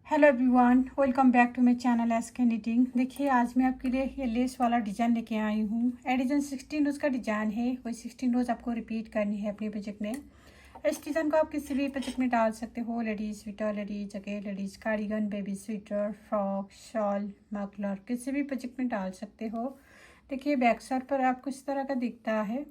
Hello everyone, welcome back to my channel SK knitting. देखिए आज मैं आपके लिए ये लेस वाला डिज़ाइन लेके आई हूँ। एडिजन 16 रोज़ का डिज़ाइन है। वही 16 रोज़ आपको रिपीट करनी है अपने प्रोजेक्ट में। इस डिज़ाइन को आप किसी भी प्रोजेक्ट में डाल सकते हो। Ladies sweater, ladies jacket, ladies cardigan, baby sweater, frock, shawl, muffler, किसी भी प्रोजेक्ट में डाल सकते हो। देखिए बैक साइड पर आपको इस तरह का दिखता है।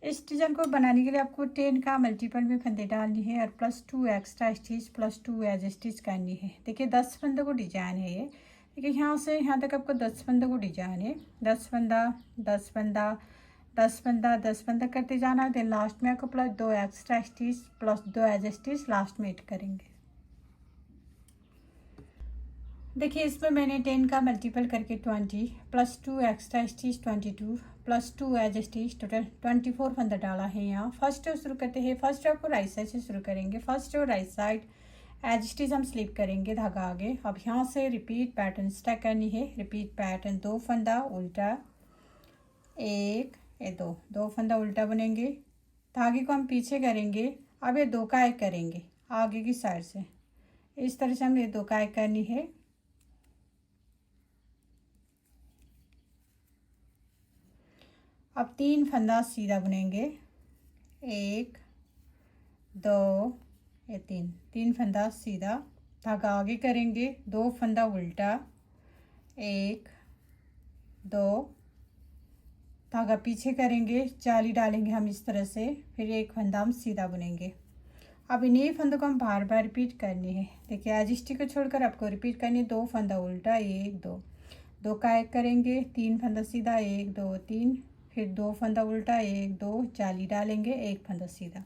इस डिज़ाइन को बनाने के लिए आपको 10 का मल्टीपल में फंदे डालनी है और +2 एक्स्ट्रा स्टिच +2 एज स्टिच करनी है। देखिए 10 फंदों को डिजाइन है ये। देखिए यहाँ से यहाँ तक आपको 10 फंदों को डिजाइन है। 10 फंदा, 10 फंदा, 10 फंदा, 10 फंदा करते जाना है। देन लास्ट में आपको +2 extra stitch +2 as stitch last में ऐड करेंगे। देखिए इसमें मैंने 10 का मल्टीपल करके 20 +2 extra stitch 22 +2 as stitch total 24 फंदा डाला है। यहाँ फर्स्ट रो शुरू करते हैं। फर्स्ट रो को राइट साइड से शुरू करेंगे। First row right side edge stitch हम स्लिप करेंगे धागा आगे। अब यहाँ से रिपीट पैटर्न स्टार्ट करनी है। रिपीट पैटर्न 2 फंदा उल्टा, एक ये दो फंदा उल्टा बुनेंगे। धागे को हम पीछे करेंगे। अब ये 2 का एक करेंगे आगे की साइड से। इस तरह से हम ये 2 का एक करनी है। अब 3 फंदा सीधा बुनेंगे। 1 2 ये 3 फंदा सीधा, धागा आगे करेंगे। 2 फंदा उल्टा, 1 2 धागा पीछे करेंगे। जाली डालेंगे हम इस तरह से। फिर 1 फंदा हम सीधा बुनेंगे। अब इन्हीं फंदों को हम बार बार रिपीट करनी है। देखिए एज स्टिच को छोड़कर आपको रिपीट करनी है। 2 फंदा उल्टा, 1 2 का एक करेंगे। 3 फंदा सीधा, 1 2 3, फिर 2 फंदा उल्टा, 1 2 जाली डालेंगे, 1 फंदा सीधा।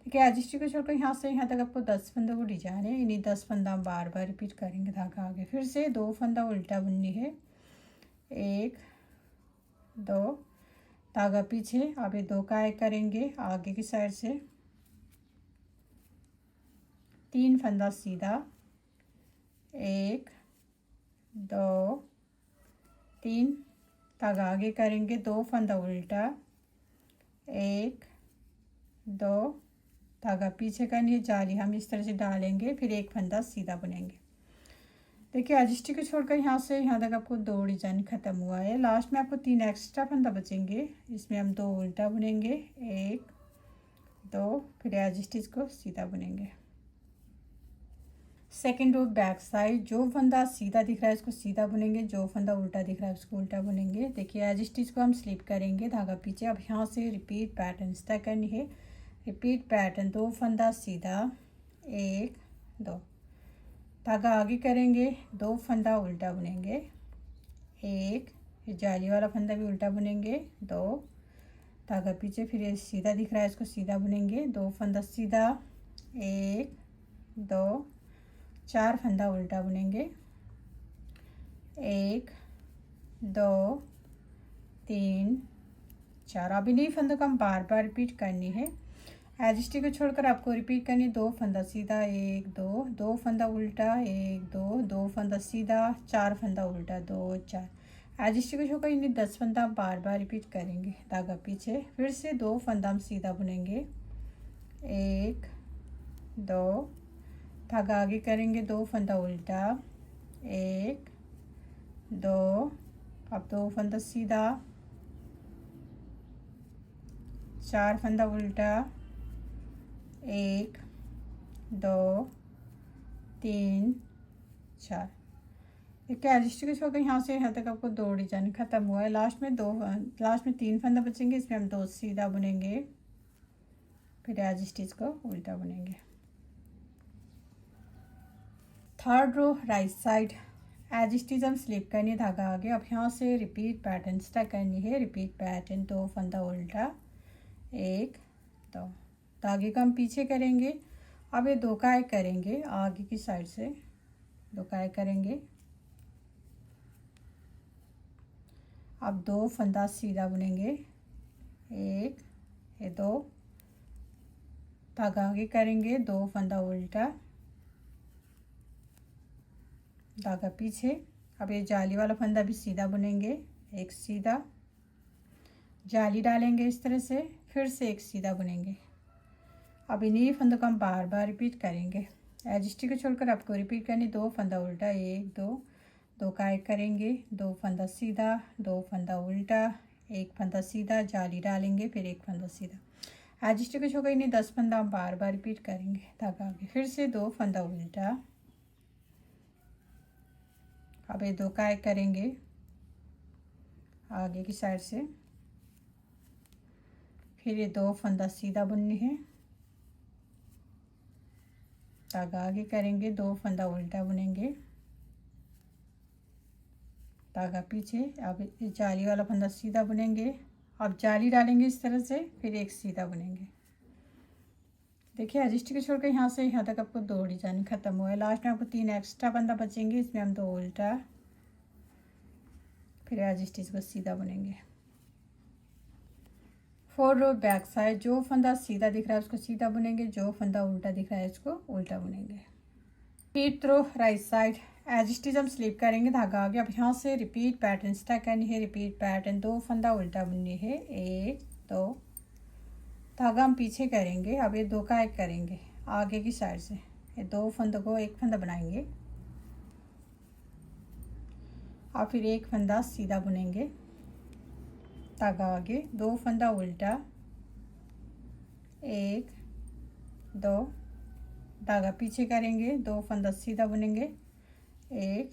ठीक है एज स्टिच को छोड़कर यहाँ से यहाँ तक आपको 10 फंदों को डिजाइन है। इन्हीं 10 फंदा हम बार बार रिपीट करेंगे धागा आगे। फिर से 2 फंदा उल्टा बुननी है। 1 2 धागा पीछे। अब ये 2 का एक करेंगे आगे की साइड से। 3 फंदा सीधा, 1 2 3 धागा आगे करेंगे। 2 फंदा उल्टा, 1 2 धागा पीछे करनी है। जाली हम इस तरह से डालेंगे। फिर 1 फंदा सीधा बुनेंगे। देखिए एज स्टिच को छोड़कर यहाँ से यहाँ तक आपको 2 डिजाइन खत्म हुआ है। लास्ट में आपको 3 एक्स्ट्रा फंदा बचेंगे। इसमें हम 2 उल्टा बुनेंगे, 1 2 फिर एज स्टिच को सीधा बुनेंगे। सेकेंड रो बैक साइड, जो फंदा सीधा दिख रहा है इसको सीधा बुनेंगे, जो फंदा उल्टा दिख रहा है उसको उल्टा बुनेंगे। देखिए एज स्टिच को हम स्लिप करेंगे धागा पीछे। अब यहाँ से रिपीट पैटर्न स्टार्ट करनी है। रिपीट पैटर्न 2 फंदा सीधा, 1 2 धागा आगे करेंगे। 2 फंदा उल्टा बुनेंगे, 1 जाली वाला फंदा भी उल्टा बुनेंगे, 2 धागा पीछे। फिर ये सीधा दिख रहा है इसको सीधा बुनेंगे। 2 फंदा सीधा, 1 2 4 फंदा उल्टा बुनेंगे, 1 2 3 4। अब इन्हीं फंदों को हम बार बार रिपीट करनी है। एज स्टिच को छोड़कर आपको रिपीट करनी। 2 फंदा सीधा, 1 2 फंदा उल्टा, 1 2 फंदा सीधा, 4 फंदा उल्टा, 2 4। एज स्टिच को छोड़कर इन्हीं 10 फंदा बार बार रिपीट करेंगे धागा पीछे। फिर से 2 फंदा हम सीधा बुनेंगे, 1 2 धागा आगे करेंगे। 2 फंदा उल्टा, 1 2 अब 2 फंदा सीधा, 4 फंदा उल्टा, 1 2 3 4। देखिए एज स्टिच को छोड़कर यहाँ से यहाँ तक आपको 2 डिजाइन खत्म हुआ है। लास्ट में 3 फंदा बचेंगे। इसमें हम 2 सीधा बुनेंगे, फिर एज स्टिच को उल्टा बुनेंगे। Third row right side edge stitch हम स्लिप करनी है धागा आगे। अब यहाँ से रिपीट पैटर्न स्टार्ट करनी है। रिपीट पैटर्न 2 फंदा उल्टा, 1 2 धागे को हम पीछे करेंगे। अब ये 2 का एक करेंगे आगे की साइड से। 2 का एक करेंगे। अब 2 फंदा सीधा बुनेंगे, 1 ये 2 धागा आगे करेंगे। 2 फंदा उल्टा, धागा पीछे। अब ये जाली वाला फंदा भी सीधा बुनेंगे, 1 सीधा जाली डालेंगे इस तरह से। फिर से 1 सीधा बुनेंगे। अब इन्हीं फंदों को हम बार बार रिपीट करेंगे। एज स्टिच को छोड़कर आपको रिपीट करनी। 2 फंदा उल्टा, 1 2, 2 का एक करेंगे, 2 फंदा सीधा, 2 फंदा उल्टा, 1 फंदा सीधा, जाली डालेंगे, फिर 1 फंदा सीधा। एज स्टिच को छोड़कर इन्हें 10 फंदा हम बार बार रिपीट करेंगे धागा आगे। फिर से 2 फंदा उल्टा, अब ये 2 का एक करेंगे आगे की साइड से, फिर ये 2 फंदा सीधा बुननी है, धागा आगे करेंगे, 2 फंदा उल्टा बुनेंगे, धागा पीछे, अब जाली वाला फंदा सीधा बुनेंगे, अब जाली डालेंगे इस तरह से, फिर 1 सीधा बुनेंगे। देखिए एज स्टिच को छोड़कर यहाँ से यहाँ तक आपको 2 डिजाइन खत्म हुआ है। लास्ट में आपको 3 एक्स्ट्रा फंदा बचेंगे, इसमें हम 2 उल्टा, फिर एज स्टिच को सीधा बुनेंगे। 4 रो बैक साइड, जो फंदा सीधा दिख रहा है उसको सीधा बुनेंगे, जो फंदा उल्टा दिख रहा है उसको उल्टा बुनेंगे। 5th रो राइट साइड, एज स्टिच हम स्लिप करेंगे, धागा आगे। अब यहाँ से रिपीट पैटर्न स्टार्ट करनी है, रिपीट पैटर्न, 2 फंदा उल्टा बुननी है, 1 2, धागा हम पीछे करेंगे, अब ये 2 का एक करेंगे आगे की साइड से, ये 2 फंदों को 1 फंदा बनाएंगे, और फिर 1 फंदा सीधा बुनेंगे, धागा आगे, 2 फंदा उल्टा, 1 2, धागा पीछे करेंगे, 2 फंदा सीधा बुनेंगे, 1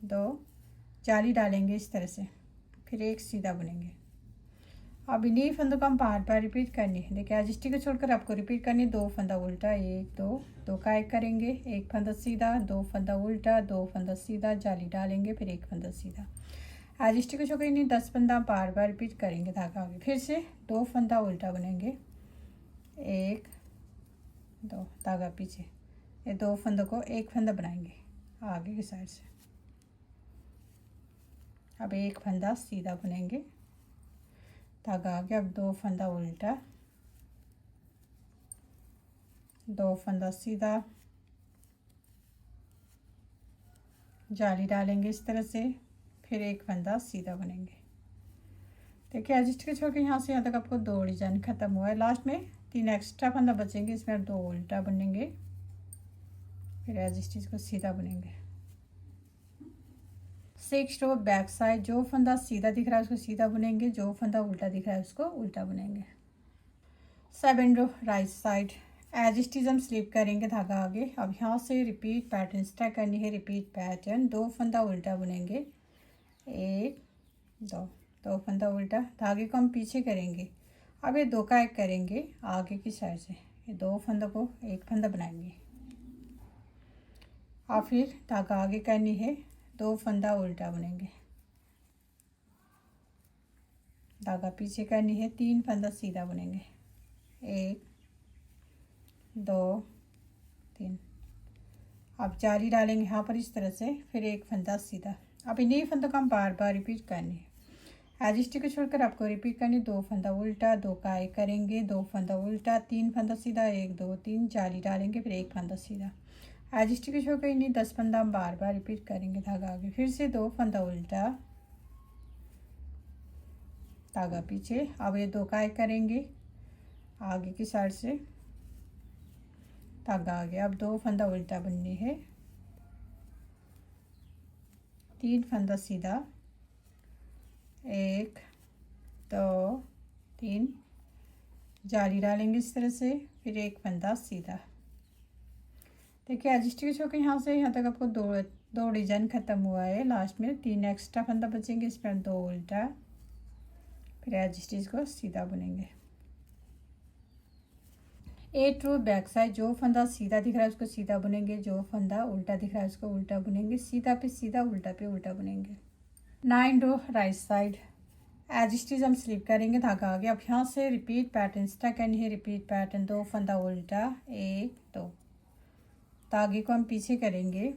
2, जाली डालेंगे इस तरह से, फिर 1 सीधा बुनेंगे। अब इन्हीं फंदों को हम बार बार रिपीट करनी है। देखिए एज स्टिच को छोड़कर आपको रिपीट करनी है। 2 फंदा उल्टा, 1 2, 2 का एक करेंगे, 1 फंदा सीधा, 2 फंदा उल्टा, 2 फंदा सीधा, जाली डालेंगे, फिर 1 फंदा सीधा। एज स्टिच को छोड़कर इन्हीं 10 फंदा बार बार रिपीट करेंगे धागा आगे। फिर से 2 फंदा उल्टा बुनेंगे, 1 2, धागा पीछे, ये 2 फंदों को 1 फंदा बनाएंगे आगे की साइड से, अब 1 फंदा सीधा बुनेंगे, धागा आगे, अब 2 फंदा उल्टा, 2 फंदा सीधा, जाली डालेंगे इस तरह से, फिर 1 फंदा सीधा बुनेंगे। देखिए एज स्टिच छोड़ के यहाँ से यहाँ तक आपको 2 डिजाइन खत्म हुआ है। लास्ट में 3 एक्स्ट्रा फंदा बचेंगे, इसमें आप 2 उल्टा बुनेंगे, फिर एज स्टिच को सीधा बुनेंगे। 6 रो बैक साइड, जो फंदा सीधा दिख रहा है उसको सीधा बुनेंगे, जो फंदा उल्टा दिख रहा है उसको उल्टा बुनेंगे। 7 रो राइट साइड, एज स्टिच हम स्लिप करेंगे धागा आगे। अब यहाँ से रिपीट पैटर्न स्टार्ट करनी है, रिपीट पैटर्न, 2 फंदा उल्टा बुनेंगे, 1 2, 2 फंदा उल्टा, धागे को हम पीछे करेंगे, अब ये 2 का एक करेंगे आगे की साइड से, ये 2 फंदों को 1 फंदा बनाएंगे, और फिर धागा आगे करनी है, 2 फंदा उल्टा बुनेंगे, धागा पीछे करनी है, 3 फंदा सीधा बुनेंगे, 1 2 3, अब जाली डालेंगे यहाँ पर इस तरह से, फिर 1 फंदा सीधा। अब इन्हीं फंदों को हम बार बार रिपीट करनी है। एज स्टिच को छोड़कर आपको रिपीट करनी, 2 फंदा उल्टा, 2 का एक करेंगे, 2 फंदा उल्टा, 3 फंदा सीधा, 1 2 3, जाली डालेंगे, फिर 1 फंदा सीधा। एज स्टिच को छोड़कर इन्हीं 10 फंदा हम बार बार रिपीट करेंगे धागा आगे। फिर से 2 फंदा उल्टा, धागा पीछे, अब ये 2 का एक करेंगे आगे की साइड से, धागा आगे, अब 2 फंदा उल्टा बुननी है, 3 फंदा सीधा, 1 2 3, जाली डालेंगे इस तरह से, फिर 1 फंदा सीधा। देखिए एज स्टिच होकर यहाँ से यहाँ तक आपको 2 डिजाइन खत्म हुआ है। लास्ट में 3 एक्स्ट्रा फंदा बचेंगे, इस पर 2 उल्टा, फिर एज स्टिच को सीधा बुनेंगे। 8 रो बैक साइड, जो फंदा सीधा दिख रहा है उसको सीधा बुनेंगे, जो फंदा उल्टा दिख रहा है उसको उल्टा बुनेंगे, सीधा पे सीधा, उल्टा पे उल्टा बुनेंगे। 9 रो राइट साइड, एज स्टिच हम स्लिप करेंगे धागा आगे। अब यहाँ से रिपीट पैटर्न स्टार्ट करनी है, रिपीट पैटर्न, 2 फंदा उल्टा, 1 2, धागे को हम पीछे करेंगे,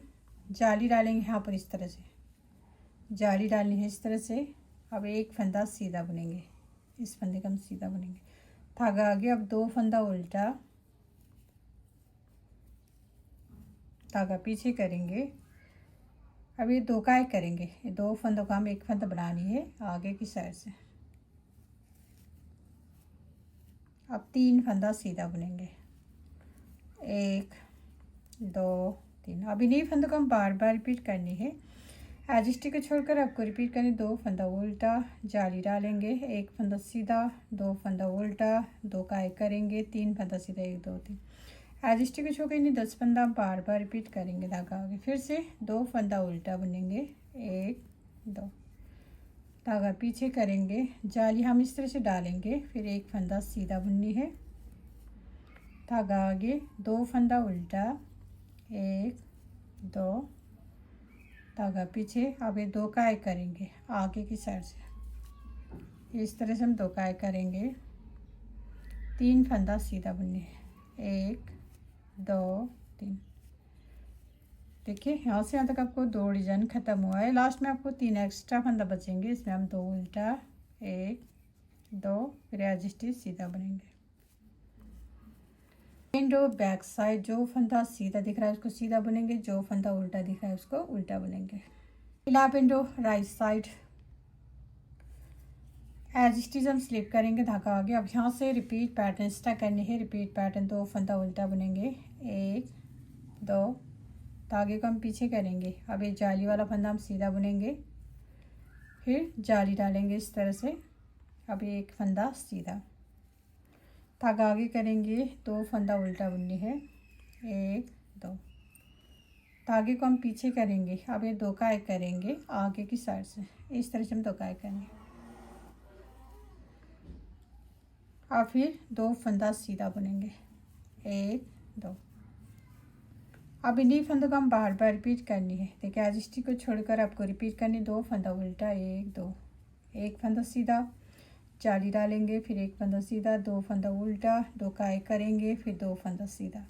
जाली डालेंगे यहाँ पर इस तरह से, जाली डालनी है इस तरह से, अब 1 फंदा सीधा बुनेंगे, इस फंदे का हम सीधा बुनेंगे, धागा आगे, अब 2 फंदा उल्टा, धागा पीछे करेंगे, अब ये 2 का एक करेंगे, ये 2 फंदों का हम 1 फंदा बनानी है आगे की साइड से, अब 3 फंदा सीधा बुनेंगे, 1 2 3। अब इन्हीं फंदों को हम बार बार रिपीट करनी है। एज स्टिच को छोड़कर आपको रिपीट करनी, 2 फंदा उल्टा, जाली डालेंगे, 1 फंदा सीधा, 2 फंदा उल्टा, 2 का एक करेंगे, 3 फंदा सीधा, 1 2 3। एज स्टिच को छोड़कर इन्हीं 10 फंदा बार बार रिपीट करेंगे धागा आगे। फिर से 2 फंदा उल्टा बुनेंगे, 1 2, धागा पीछे करेंगे, जाली हम इस तरह से डालेंगे, फिर 1 फंदा सीधा बुननी है, धागा आगे, 2 फंदा उल्टा, 1 2, धागा पीछे। अब ये 2 का एक करेंगे आगे की साइड से, इस तरह से हम 2 का एक करेंगे, 3 फंदा सीधा बुनने हैं, 1 2 3। देखिए यहाँ से यहाँ तक आपको 2 डिजाइन ख़त्म हुआ है। लास्ट में आपको 3 एक्स्ट्रा फंदा बचेंगे, इसमें हम 2 उल्टा, 1 2, फिर एज स्टिच सीधा बनेंगे। विंडो बैक साइड, जो फंदा सीधा दिख रहा है उसको सीधा बुनेंगे, जो फंदा उल्टा दिख रहा है उसको उल्टा बुनेंगे। फिलहाल window right side, edge stitch हम स्लिप करेंगे धागा आगे। अब यहाँ से रिपीट पैटर्न स्टार्ट करनी है, रिपीट पैटर्न, 2 फंदा उल्टा बुनेंगे, 1 2, धागे को हम पीछे करेंगे। अब ये जाली वाला फंदा हम सीधा बुनेंगे, फिर जाली डालेंगे इस तरह से। अब ये 1 फंदा सीधा, धागा आगे करेंगे, 2 फंदा उल्टा बुननी है, 1 2, धागे को हम पीछे करेंगे। अब ये 2 का एक करेंगे आगे की साइड से, इस तरह से हम 2 का एक करेंगे, और फिर 2 फंदा सीधा बुनेंगे, 1 2। अब इन्हीं फंदों को हम बार बार रिपीट करनी है। देखिए एज स्टिच को छोड़कर आपको रिपीट करनी, 2 फंदा उल्टा, 1 2, 1 फंदा सीधा, जाली डालेंगे, फिर 1 फंदा सीधा, 2 फंदा उल्टा, 2 का एक करेंगे, फिर 2 फंदा सीधा।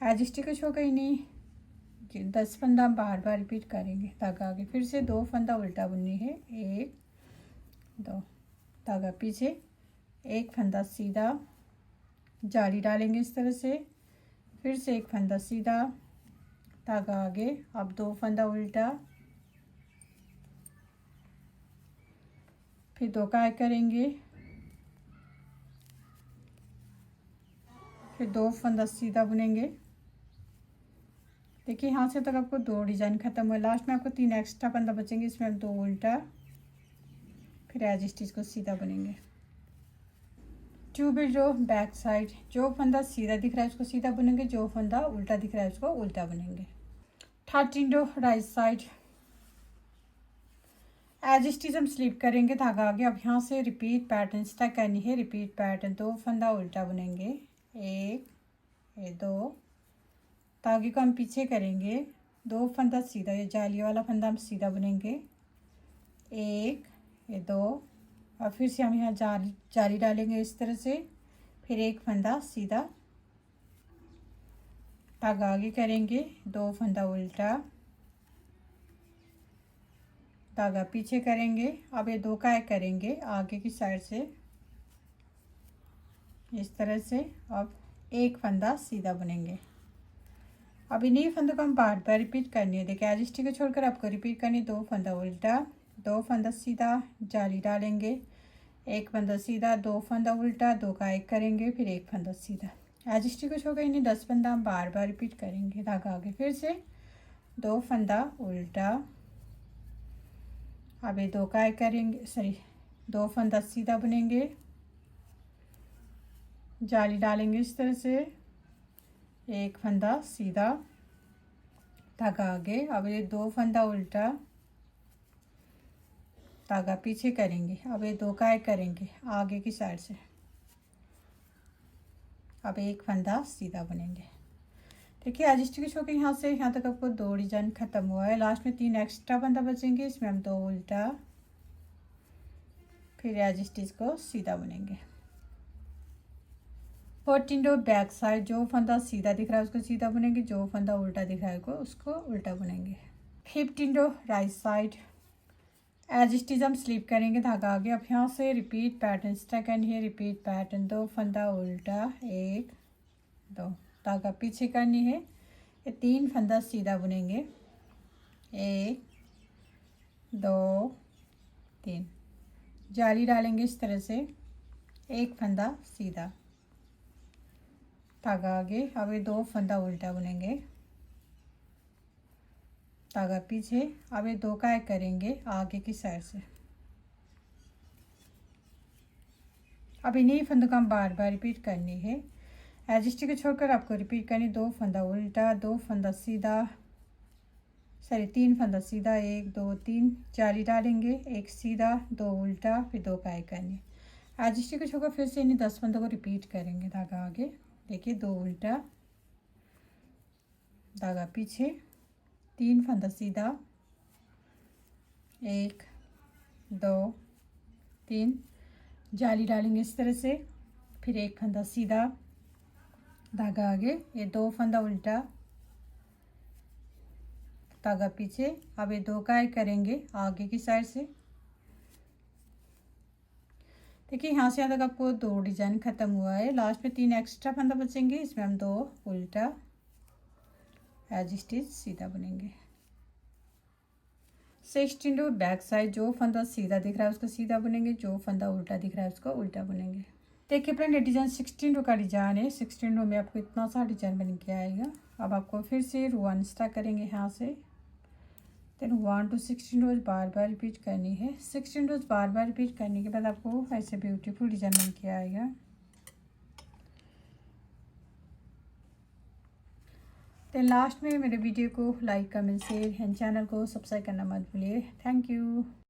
एज स्टिच को छोड़कर इन्हीं 10 फंदा हम बार बार रिपीट करेंगे धागा आगे। फिर से 2 फंदा उल्टा बुननी है, 1 2, धागा पीछे, 1 फंदा सीधा, जाली डालेंगे इस तरह से, फिर से 1 फंदा सीधा, धागा आगे। अब 2 फंदा उल्टा, फिर 2 का एक करेंगे, फिर 2 फंदा सीधा बुनेंगे। देखिए यहाँ से तक आपको 2 डिजाइन ख़त्म हुआ। लास्ट में आपको 3 एक्स्ट्रा फंदा बचेंगे, इसमें हम 2 उल्टा, फिर एज स्टिच को सीधा बुनेंगे। टू विंडो बैक साइड, जो फंदा सीधा दिख रहा है उसको सीधा बुनेंगे, जो फंदा उल्टा दिख रहा है उसको उल्टा बुनेंगे। Third window right side, edge stitch हम स्लिप करेंगे धागा आगे। अब यहाँ से रिपीट पैटर्न स्टार्ट करनी है, रिपीट पैटर्न, 2 फंदा उल्टा बुनेंगे, 1 2, धागे को हम पीछे करेंगे, 2 फंदा सीधा, ये जाली वाला फंदा हम सीधा बुनेंगे, 1 2, और फिर से हम यहाँ जाली डालेंगे इस तरह से, फिर 1 फंदा सीधा, धागा आगे करेंगे, 2 फंदा उल्टा, धागा पीछे करेंगे। अब ये 2 का एक करेंगे आगे की साइड से, इस तरह से। अब 1 फंदा सीधा बुनेंगे। अब इन्हीं फंदों को हम बार बार रिपीट करनी है। देखिए एज स्टिच को छोड़कर आपको रिपीट करनी, 2 फंदा उल्टा, 2 फंदा सीधा, जाली डालेंगे, 1 फंदा सीधा, 2 फंदा उल्टा, 2 का एक करेंगे, फिर 1 फंदा सीधा। एज स्टिच को छोड़कर इन्हीं 10 फंदा हम बार बार रिपीट करेंगे धागा आगे। फिर से 2 फंदा उल्टा, अब ये 2 का एक करेंगे, सॉरी 2 फंदा सीधा बुनेंगे, जाली डालेंगे इस तरह से, 1 फंदा सीधा, धागा आगे। अब ये 2 फंदा उल्टा, धागा पीछे करेंगे। अब ये 2 का एक करेंगे आगे की साइड से, अब 1 फंदा सीधा बुनेंगे। देखिए एज स्टिच होकर यहाँ से यहाँ तक आपको 2 डिजाइन ख़त्म हुआ है। लास्ट में 3 एक्स्ट्रा फंदा बचेंगे, इसमें हम 2 उल्टा, फिर एज स्टिच को सीधा बुनेंगे। 14 बैक साइड, जो फंदा सीधा दिख रहा है उसको सीधा बुनेंगे, जो फंदा उल्टा दिख रहा है उसको उल्टा बुनेंगे। 15 राइट साइड, एज स्टिच हम स्लिप करेंगे धागा आगे। अब यहाँ से रिपीट पैटर्न स्टार्ट करनी है, रिपीट पैटर्न, 2 फंदा उल्टा, 1 2, धागा पीछे करनी है, ये 3 फंदा सीधा बुनेंगे, 1 2 3, जाली डालेंगे इस तरह से, 1 फंदा सीधा, धागा आगे। अब ये 2 फंदा उल्टा बुनेंगे, धागा पीछे। अब ये 2 का एक करेंगे आगे की साइड से। अब इन्हीं फंदों को हम बार बार रिपीट करनी है। एज स्टिच को छोड़कर आपको रिपीट करनी। 2 फंदा उल्टा, 2 फंदा सीधा, सॉरी 3 फंदा सीधा, 1 2 3 जाली डालेंगे, 1 सीधा, 2 उल्टा, फिर 2 का एक करनी। एज स्टिच को छोड़कर फिर से इन्हीं 10 फंदों को रिपीट करेंगे। धागा आगे, देखिए 2 उल्टा, धागा पीछे, 3 फंदा सीधा, 1 2 3 जाली डालेंगे इस तरह से, फिर 1 फंदा सीधा, धागा आगे, ये 2 फंदा उल्टा, धागा पीछे। अब ये 2 का एक करेंगे आगे की साइड से। देखिए यहाँ से यहाँ तक आपको 2 डिजाइन खत्म हुआ है। लास्ट में 3 एक्स्ट्रा फंदा बचेंगे, इसमें हम 2 उल्टा एज स्टिच सीधा बुनेंगे। 16 रो बैक साइड, जो फंदा सीधा दिख रहा है उसको सीधा बुनेंगे, जो फंदा उल्टा दिख रहा है उसको उल्टा बुनेंगे। देखिए फ्रेंड, ये डिज़ाइन 16 रो का डिज़ाइन है। 16 रो में आपको इतना सा डिज़ाइन बन के आएगा। अब आपको फिर से रो 1 स्टार्ट करेंगे यहाँ से, देन 1 to 16 रोज बार बार रिपीट करनी है। 16 रोज बार बार रिपीट करने के बाद आपको ऐसे ब्यूटीफुल डिज़ाइन बन के आएगा। देन लास्ट में मेरे वीडियो को like, comment, share and channel को सब्सक्राइब करना मत भूलिए। Thank you.